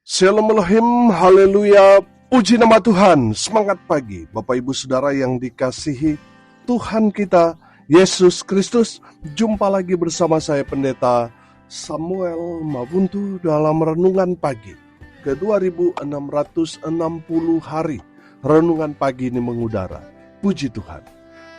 Shalom Elohim, haleluya, puji nama Tuhan, semangat pagi Bapak Ibu Saudara yang dikasihi Tuhan kita, Yesus Kristus. Jumpa lagi bersama saya Pendeta Samuel Mabuntu dalam Renungan Pagi ke 2660 hari. Renungan pagi ini mengudara, puji Tuhan.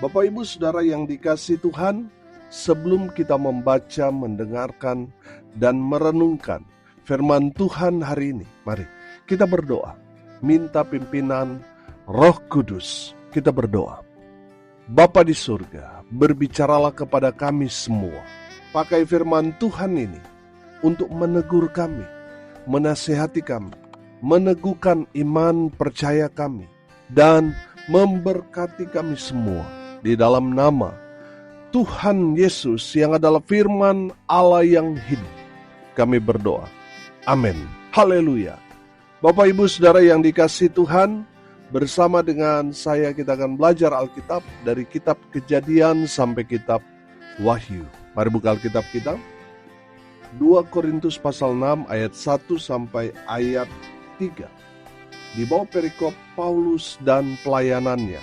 Bapak Ibu Saudara yang dikasihi Tuhan, sebelum kita membaca, mendengarkan, dan merenungkan firman Tuhan hari ini, mari kita berdoa, minta pimpinan Roh Kudus. Kita berdoa. Bapa di surga, berbicaralah kepada kami semua. Pakai firman Tuhan ini untuk menegur kami, menasihati kami, meneguhkan iman percaya kami, dan memberkati kami semua. Di dalam nama Tuhan Yesus yang adalah firman Allah yang hidup, kami berdoa. Amin. Haleluya. Bapak Ibu Saudara yang dikasihi Tuhan, bersama dengan saya kita akan belajar Alkitab dari kitab Kejadian sampai kitab Wahyu. Mari buka Alkitab kita. 2 Korintus pasal 6 ayat 1 sampai ayat 3. Di bawah perikop Paulus dan pelayanannya.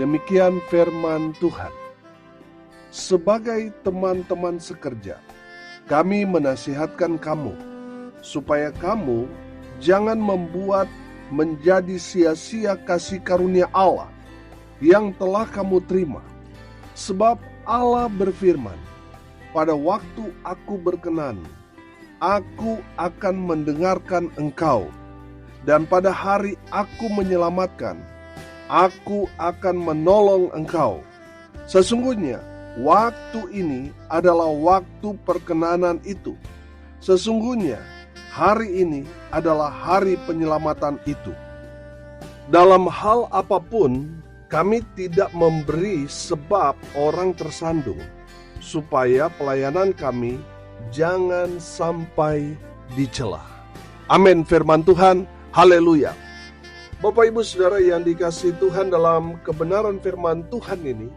Demikian firman Tuhan. Sebagai teman-teman sekerja, kami menasihatkan kamu supaya kamu jangan membuat menjadi sia-sia kasih karunia Allah yang telah kamu terima. Sebab Allah berfirman, pada waktu aku berkenan, aku akan mendengarkan engkau, dan pada hari aku menyelamatkan, aku akan menolong engkau. Sesungguhnya waktu ini adalah waktu perkenanan itu. Sesungguhnya hari ini adalah hari penyelamatan itu. Dalam hal apapun, kami tidak memberi sebab orang tersandung, supaya pelayanan kami jangan sampai dicela. Amin, firman Tuhan. Haleluya. Bapak Ibu Saudara yang dikasihi Tuhan, dalam kebenaran firman Tuhan ini,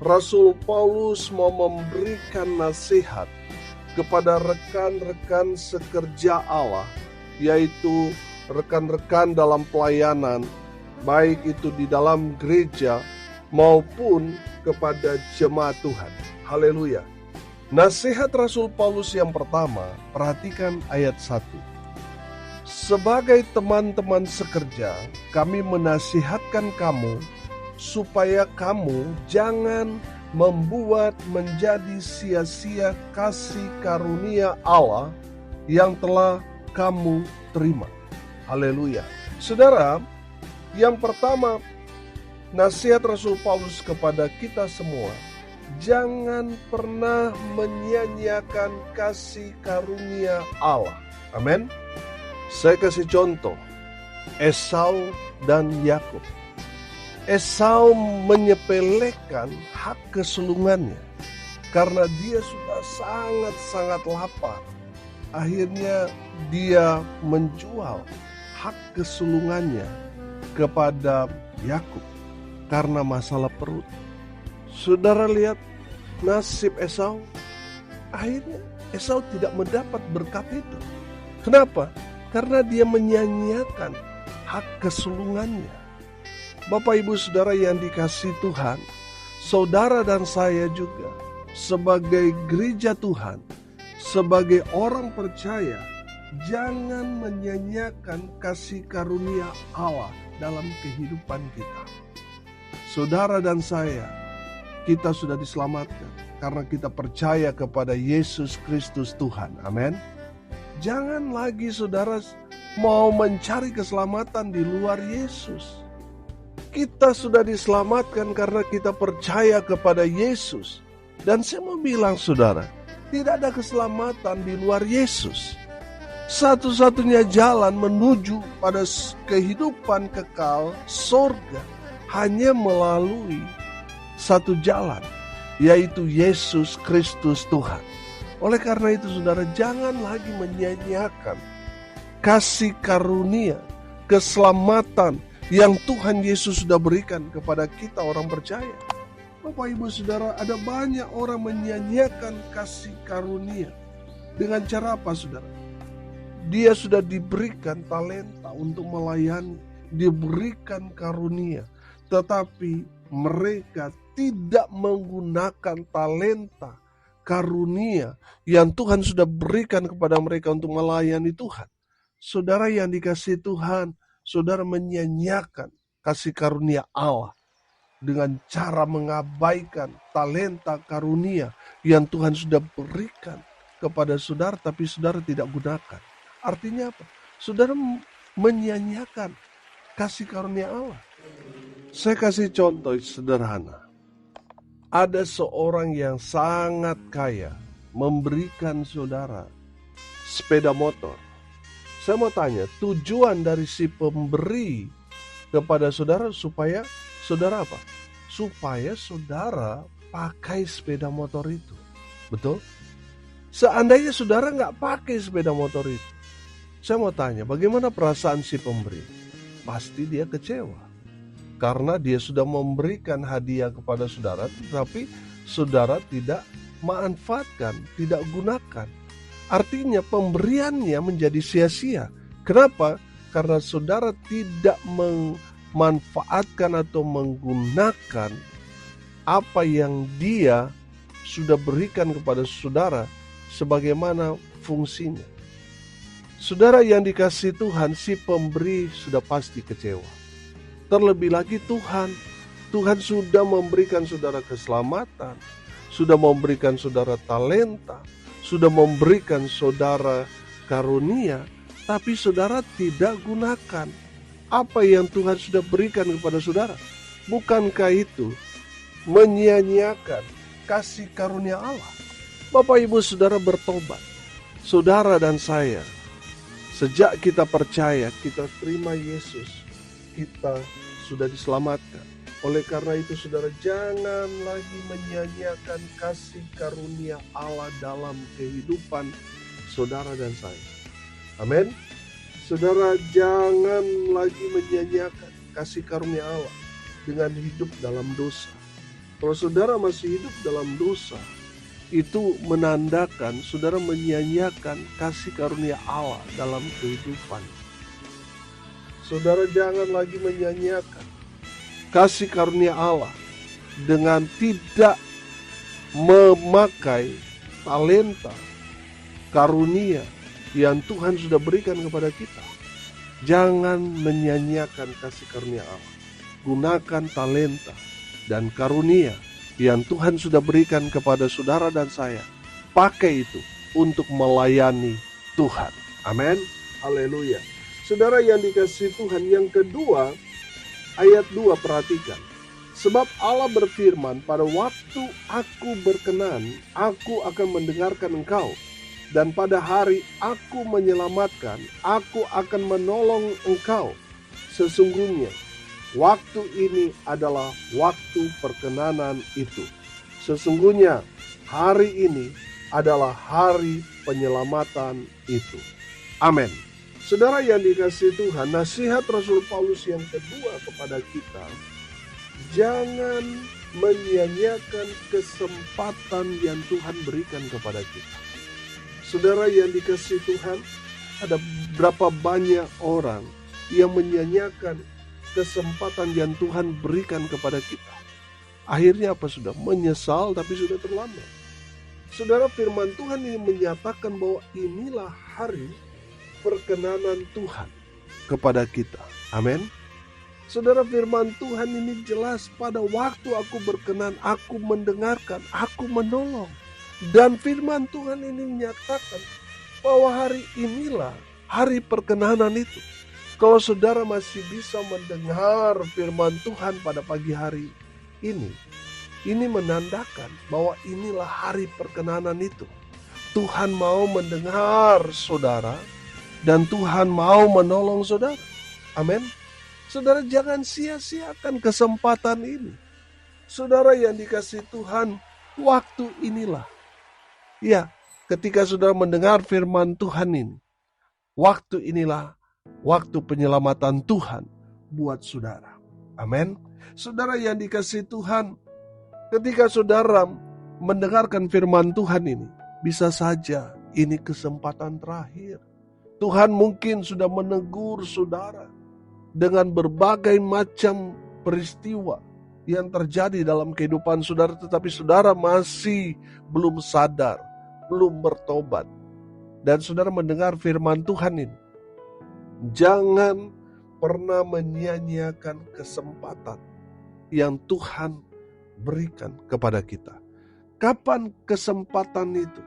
Rasul Paulus mau memberikan nasihat kepada rekan-rekan sekerja Allah, yaitu rekan-rekan dalam pelayanan, baik itu di dalam gereja maupun kepada jemaat Tuhan. Haleluya. Nasihat Rasul Paulus yang pertama, perhatikan ayat 1. Sebagai teman-teman sekerja, kami menasihatkan kamu supaya kamu jangan membuat menjadi sia-sia kasih karunia Allah yang telah kamu terima. Haleluya. Saudara, yang pertama, nasihat Rasul Paulus kepada kita semua, jangan pernah menyia-nyiakan kasih karunia Allah. Amin. Saya kasih contoh, Esau dan Yakub. Esau menyepelekan hak kesulungannya karena dia sudah sangat-sangat lapar. Akhirnya dia menjual hak kesulungannya kepada Yakub karena masalah perut. Saudara lihat nasib Esau. Akhirnya Esau tidak mendapat berkat itu. Kenapa? Karena dia menyia-nyiakan hak kesulungannya. Bapak Ibu Saudara yang dikasihi Tuhan, saudara dan saya juga sebagai gereja Tuhan, sebagai orang percaya, jangan menyia-nyiakan kasih karunia Allah dalam kehidupan kita. Saudara dan saya, kita sudah diselamatkan karena kita percaya kepada Yesus Kristus Tuhan. Amin. Jangan lagi saudara mau mencari keselamatan di luar Yesus. Kita sudah diselamatkan karena kita percaya kepada Yesus. Dan saya mau bilang saudara, tidak ada keselamatan di luar Yesus. Satu-satunya jalan menuju pada kehidupan kekal surga hanya melalui satu jalan, yaitu Yesus Kristus Tuhan. Oleh karena itu saudara, jangan lagi menyia-nyiakan kasih karunia, keselamatan yang Tuhan Yesus sudah berikan kepada kita orang percaya. Bapak Ibu Saudara, ada banyak orang menyia-nyiakan kasih karunia. Dengan cara apa saudara? Dia sudah diberikan talenta untuk melayani, diberikan karunia, tetapi mereka tidak menggunakan talenta, karunia yang Tuhan sudah berikan kepada mereka untuk melayani Tuhan. Saudara yang dikasihi Tuhan, saudara menyia-nyiakan kasih karunia Allah dengan cara mengabaikan talenta karunia yang Tuhan sudah berikan kepada saudara, tapi saudara tidak gunakan. Artinya apa? Saudara menyia-nyiakan kasih karunia Allah. Saya kasih contoh sederhana. Ada seorang yang sangat kaya memberikan saudara sepeda motor. Saya mau tanya, tujuan dari si pemberi kepada saudara supaya saudara apa? Supaya saudara pakai sepeda motor itu. Betul? Seandainya saudara nggak pakai sepeda motor itu, saya mau tanya, bagaimana perasaan si pemberi? Pasti dia kecewa. Karena dia sudah memberikan hadiah kepada saudara, tetapi saudara tidak manfaatkan, tidak gunakan. Artinya pemberiannya menjadi sia-sia. Kenapa? Karena saudara tidak memanfaatkan atau menggunakan apa yang dia sudah berikan kepada saudara sebagaimana fungsinya. Saudara yang dikasihi Tuhan, si pemberi sudah pasti kecewa. Terlebih lagi Tuhan sudah memberikan saudara keselamatan, sudah memberikan saudara talenta, sudah memberikan saudara karunia, tapi saudara tidak gunakan apa yang Tuhan sudah berikan kepada saudara. Bukankah itu menyia-nyiakan kasih karunia Allah? Bapak Ibu Saudara bertobat. Saudara dan saya, sejak kita percaya, kita terima Yesus, kita sudah diselamatkan. Oleh karena itu saudara, jangan lagi menyia-nyiakan kasih karunia Allah dalam kehidupan saudara dan saya. Amin. Saudara, jangan lagi menyia-nyiakan kasih karunia Allah dengan hidup dalam dosa. Kalau saudara masih hidup dalam dosa, itu menandakan saudara menyia-nyiakan kasih karunia Allah dalam kehidupan. Saudara jangan lagi menyia-nyiakan kasih karunia Allah dengan tidak memakai talenta, karunia yang Tuhan sudah berikan kepada kita. Jangan menyia-nyiakan kasih karunia Allah. Gunakan talenta dan karunia yang Tuhan sudah berikan kepada saudara dan saya. Pakai itu untuk melayani Tuhan. Amin. Haleluya. Saudara yang dikasihi Tuhan, yang kedua, ayat 2 perhatikan. Sebab Allah berfirman, pada waktu aku berkenan, aku akan mendengarkan engkau. Dan pada hari aku menyelamatkan, aku akan menolong engkau. Sesungguhnya, waktu ini adalah waktu perkenanan itu. Sesungguhnya, hari ini adalah hari penyelamatan itu. Amin. Saudara yang dikasihi Tuhan, nasihat Rasul Paulus yang kedua kepada kita, jangan menyia-nyiakan kesempatan yang Tuhan berikan kepada kita. Saudara yang dikasihi Tuhan, ada berapa banyak orang yang menyia-nyiakan kesempatan yang Tuhan berikan kepada kita. Akhirnya apa sudah? Menyesal tapi sudah terlambat. Saudara, firman Tuhan ini menyatakan bahwa inilah hari perkenanan Tuhan kepada kita. Amin. Saudara, firman Tuhan ini jelas, pada waktu aku berkenan, aku mendengarkan, aku menolong. Dan firman Tuhan ini menyatakan bahwa hari inilah hari perkenanan itu. Kalau saudara masih bisa mendengar firman Tuhan pada pagi hari ini menandakan bahwa inilah hari perkenanan itu. Tuhan mau mendengar saudara dan Tuhan mau menolong saudara. Amin. Saudara, jangan sia-siakan kesempatan ini. Saudara yang dikasihi Tuhan, waktu inilah. Ya, ketika saudara mendengar firman Tuhan ini, waktu inilah waktu penyelamatan Tuhan buat saudara. Amin. Saudara yang dikasihi Tuhan, ketika saudara mendengarkan firman Tuhan ini, bisa saja ini kesempatan terakhir. Tuhan mungkin sudah menegur saudara dengan berbagai macam peristiwa yang terjadi dalam kehidupan saudara, tetapi saudara masih belum sadar, belum bertobat. Dan saudara mendengar firman Tuhan ini. Jangan pernah menyia-nyiakan kesempatan yang Tuhan berikan kepada kita. Kapan kesempatan itu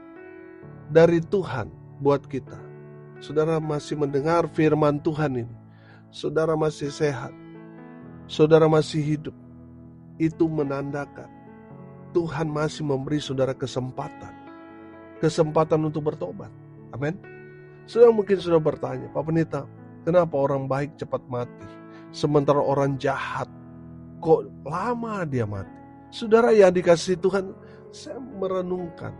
dari Tuhan buat kita? Saudara masih mendengar firman Tuhan ini. Saudara masih sehat. Saudara masih hidup. Itu menandakan Tuhan masih memberi saudara kesempatan. Kesempatan untuk bertobat. Amin. Saudara mungkin sudah bertanya, Pak Pendeta, kenapa orang baik cepat mati? Sementara orang jahat, kok lama dia mati? Saudara yang dikasihi Tuhan, saya merenungkan,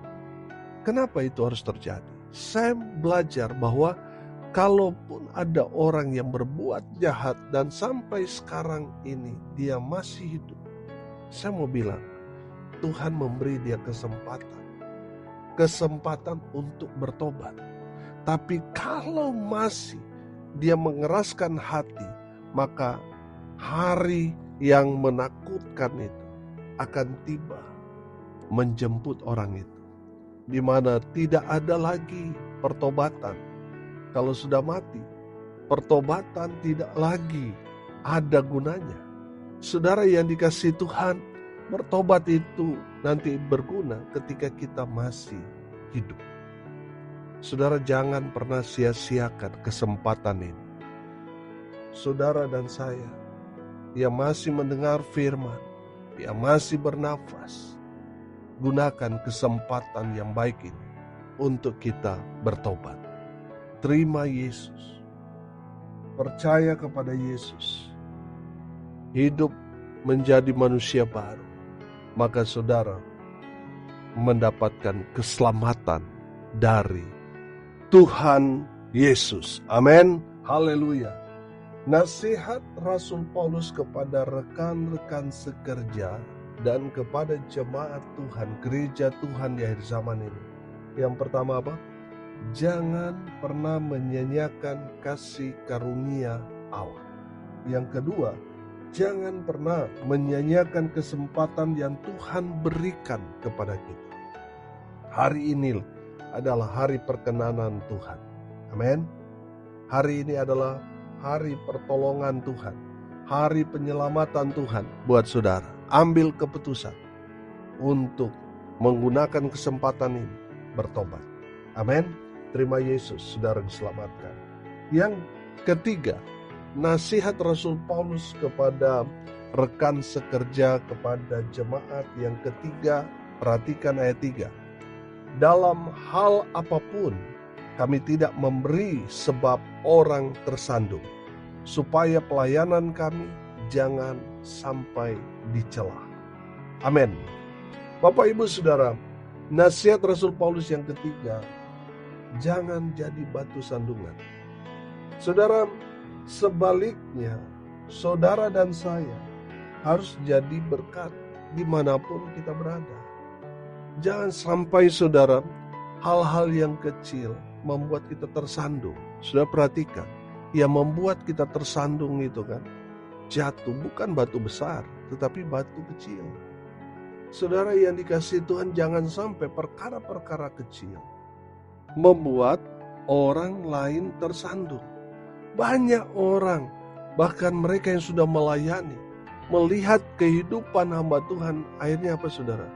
kenapa itu harus terjadi? Saya belajar bahwa kalaupun ada orang yang berbuat jahat dan sampai sekarang ini dia masih hidup, saya mau bilang, Tuhan memberi dia kesempatan untuk bertobat. Tapi kalau masih dia mengeraskan hati, maka hari yang menakutkan itu akan tiba menjemput orang itu, di mana tidak ada lagi pertobatan. Kalau sudah mati, pertobatan tidak lagi ada gunanya. Saudara yang dikasihi Tuhan, bertobat itu nanti berguna ketika kita masih hidup. Saudara jangan pernah sia-siakan kesempatan ini. Saudara dan saya yang masih mendengar firman, yang masih bernafas, gunakan kesempatan yang baik ini untuk kita bertobat. Terima Yesus. Percaya kepada Yesus. Hidup menjadi manusia baru. Maka saudara mendapatkan keselamatan dari Tuhan Yesus. Amin. Haleluya. Nasihat Rasul Paulus kepada rekan-rekan sekerja dan kepada jemaat Tuhan, gereja Tuhan di akhir zaman ini. Yang pertama apa? Jangan pernah menyia-nyiakan kasih karunia Allah. Yang kedua, jangan pernah menyia-nyiakan kesempatan yang Tuhan berikan kepada kita. Hari ini adalah hari perkenanan Tuhan. Amin. Hari ini adalah hari pertolongan Tuhan, hari penyelamatan Tuhan buat saudara. Ambil keputusan untuk menggunakan kesempatan ini bertobat. Amin. Terima Yesus, saudara diselamatkan. Yang ketiga, nasihat Rasul Paulus kepada rekan sekerja, kepada jemaat. Yang ketiga, perhatikan ayat 3. Dalam hal apapun, kami tidak memberi sebab orang tersandung, supaya pelayanan kami jangan sampai dicela. Amin. Bapak Ibu Saudara, nasihat Rasul Paulus yang ketiga, jangan jadi batu sandungan. Saudara, sebaliknya, saudara dan saya harus jadi berkat dimanapun kita berada. Jangan sampai saudara, hal-hal yang kecil membuat kita tersandung. Sudah perhatikan, yang membuat kita tersandung itu kan, jatuh bukan batu besar, tetapi batu kecil. Saudara yang dikasihi Tuhan, jangan sampai perkara-perkara kecil membuat orang lain tersandung. Banyak orang, bahkan mereka yang sudah melayani, melihat kehidupan hamba Tuhan, akhirnya apa saudara?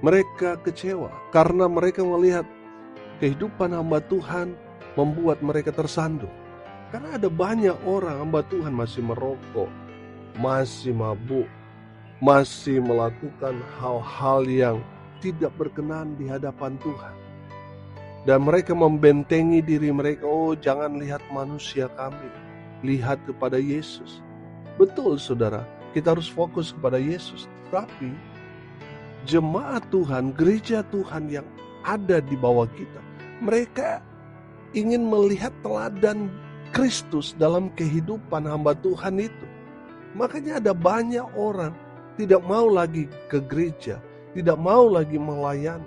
Mereka kecewa karena mereka melihat kehidupan hamba Tuhan membuat mereka tersandung. Karena ada banyak orang hamba Tuhan masih merokok, masih mabuk, masih melakukan hal-hal yang tidak berkenan di hadapan Tuhan. Dan mereka membentengi diri mereka, oh jangan lihat manusia kami, lihat kepada Yesus. Betul saudara, kita harus fokus kepada Yesus. Tapi jemaat Tuhan, gereja Tuhan yang ada di bawah kita, mereka ingin melihat teladan Kristus dalam kehidupan hamba Tuhan itu. Makanya ada banyak orang tidak mau lagi ke gereja, tidak mau lagi melayani.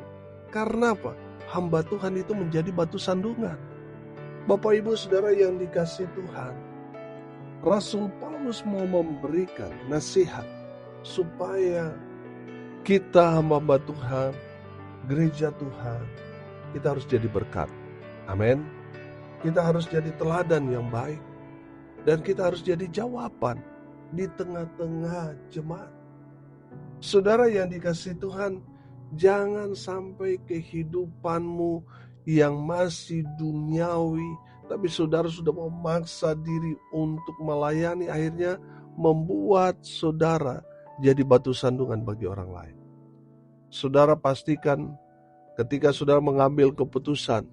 Karena apa? Hamba Tuhan itu menjadi batu sandungan. Bapak Ibu Saudara yang dikasihi Tuhan, Rasul Paulus mau memberikan nasihat supaya kita hamba Tuhan, gereja Tuhan, kita harus jadi berkat. Amin. Kita harus jadi teladan yang baik. Dan kita harus jadi jawaban di tengah-tengah jemaat. Saudara yang dikasihi Tuhan, jangan sampai kehidupanmu yang masih duniawi, tapi saudara sudah memaksa diri untuk melayani, akhirnya membuat saudara jadi batu sandungan bagi orang lain. Saudara pastikan ketika saudara mengambil keputusan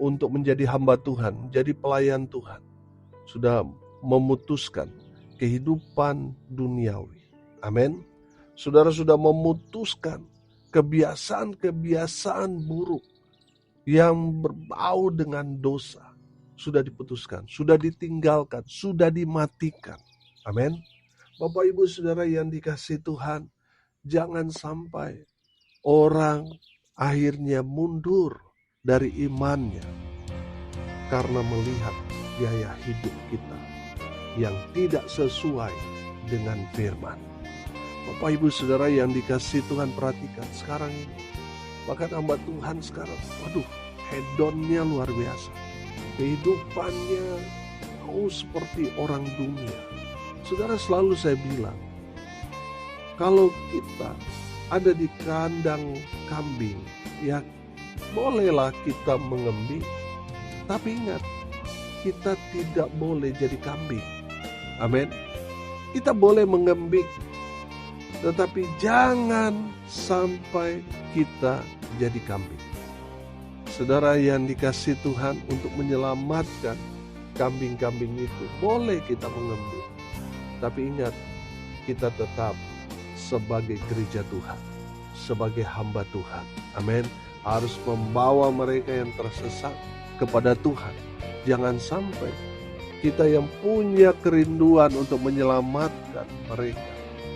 untuk menjadi hamba Tuhan, menjadi pelayan Tuhan, sudah memutuskan kehidupan duniawi. Amin. Saudara sudah memutuskan kebiasaan-kebiasaan buruk yang berbau dengan dosa. Sudah diputuskan, sudah ditinggalkan, sudah dimatikan. Amin. Bapak Ibu Saudara yang dikasihi Tuhan, jangan sampai orang akhirnya mundur dari imannya karena melihat gaya hidup kita yang tidak sesuai dengan firman. Bapak Ibu Saudara yang dikasihi Tuhan, perhatikan sekarang ini. Bahkan hamba Tuhan sekarang, hedonnya luar biasa. Kehidupannya seperti orang dunia. Saudara, selalu saya bilang, kalau kita ada di kandang kambing, ya bolehlah kita mengembing. Tapi ingat, kita tidak boleh jadi kambing. Amin. Kita boleh mengembing, tetapi jangan sampai kita jadi kambing. Saudara yang dikasihi Tuhan, untuk menyelamatkan kambing-kambing itu, boleh kita mengembing. Tapi ingat, kita tetap sebagai gereja Tuhan, sebagai hamba Tuhan. Amin. Harus membawa mereka yang tersesat kepada Tuhan. Jangan sampai kita yang punya kerinduan untuk menyelamatkan mereka,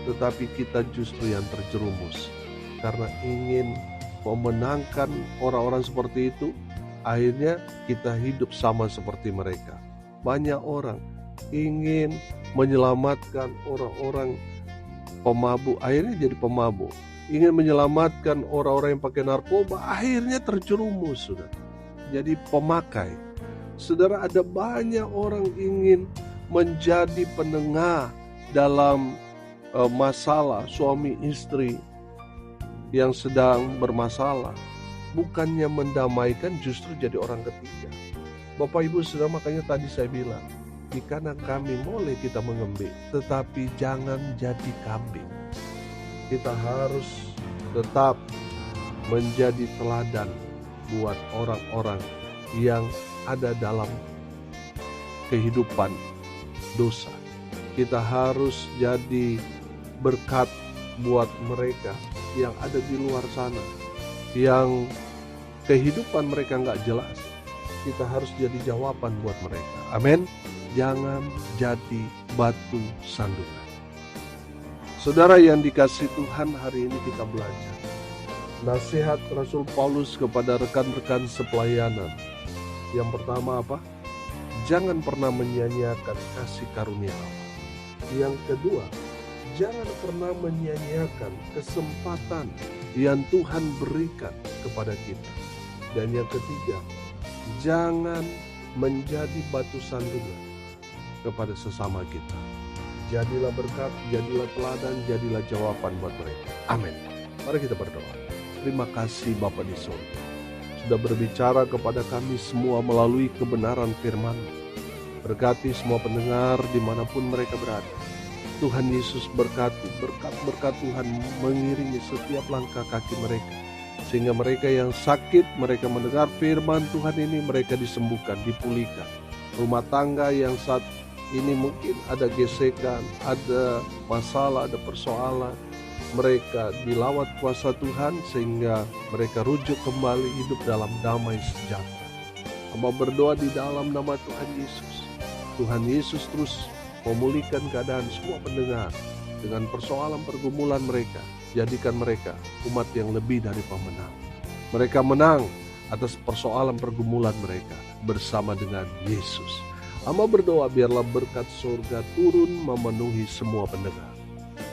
tetapi kita justru yang terjerumus karena ingin memenangkan orang-orang seperti itu. Akhirnya kita hidup sama seperti mereka. Banyak orang ingin menyelamatkan orang-orang pemabuk, akhirnya jadi pemabuk. Ingin menyelamatkan orang-orang yang pakai narkoba, akhirnya terjerumus, saudara, jadi pemakai. Saudara, ada banyak orang ingin menjadi penengah dalam masalah suami istri yang sedang bermasalah, bukannya mendamaikan, justru jadi orang ketiga. Bapak Ibu Saudara, makanya tadi saya bilang, di kanan kambing boleh kita mengembik, tetapi jangan jadi kambing. Kita harus tetap menjadi teladan buat orang-orang yang ada dalam kehidupan dosa. Kita harus jadi berkat buat mereka yang ada di luar sana, yang kehidupan mereka nggak jelas. Kita harus jadi jawaban buat mereka. Amin. Jangan jadi batu sandungan. Saudara yang dikasihi Tuhan, hari ini kita belajar nasihat Rasul Paulus kepada rekan-rekan sepelayanan. Yang pertama apa? Jangan pernah menyia-nyiakan kasih karunia Allah. Yang kedua, jangan pernah menyia-nyiakan kesempatan yang Tuhan berikan kepada kita. Dan yang ketiga, jangan menjadi batu sandungan kepada sesama kita. Jadilah berkat, jadilah teladan, jadilah jawaban buat mereka. Amin. Mari kita berdoa. Terima kasih Bapa di surga, sudah berbicara kepada kami semua melalui kebenaran firman-Mu. Berkati semua pendengar dimanapun mereka berada. Tuhan Yesus berkati, berkat-berkat Tuhan mengiringi setiap langkah kaki mereka. Sehingga mereka yang sakit, mereka mendengar firman Tuhan ini, mereka disembuhkan, dipulihkan. Rumah tangga yang saat ini mungkin ada gesekan, ada masalah, ada persoalan, mereka dilawat kuasa Tuhan sehingga mereka rujuk kembali hidup dalam damai sejahtera. Hamba berdoa di dalam nama Tuhan Yesus. Tuhan Yesus terus memulihkan keadaan semua pendengar dengan persoalan pergumulan mereka. Jadikan mereka umat yang lebih dari pemenang. Mereka menang atas persoalan pergumulan mereka bersama dengan Yesus. Hamba berdoa biarlah berkat surga turun memenuhi semua pendengar.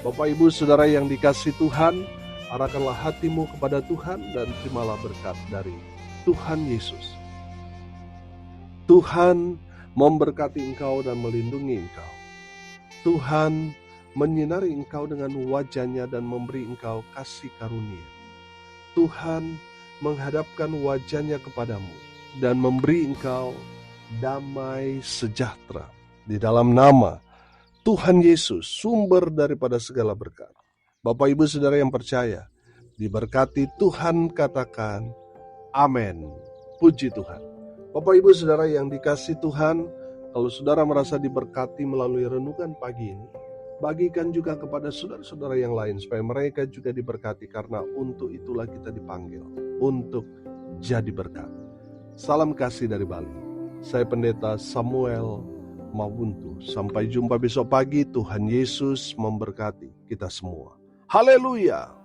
Bapak Ibu Saudara yang dikasihi Tuhan, arahkanlah hatimu kepada Tuhan dan terimalah berkat dari Tuhan Yesus. Tuhan memberkati engkau dan melindungi engkau. Tuhan menyinari engkau dengan wajah-Nya dan memberi engkau kasih karunia. Tuhan menghadapkan wajah-Nya kepadamu dan memberi engkau damai sejahtera. Di dalam nama Tuhan Yesus, sumber daripada segala berkat. Bapak Ibu Saudara yang percaya, diberkati Tuhan, katakan amin. Puji Tuhan. Bapak Ibu Saudara yang dikasihi Tuhan, kalau saudara merasa diberkati melalui renungan pagi ini, bagikan juga kepada saudara-saudara yang lain supaya mereka juga diberkati, karena untuk itulah kita dipanggil untuk jadi berkat. Salam kasih dari Bali. Saya Pendeta Samuel Mawuntu. Sampai jumpa besok pagi. Tuhan Yesus memberkati kita semua. Haleluya.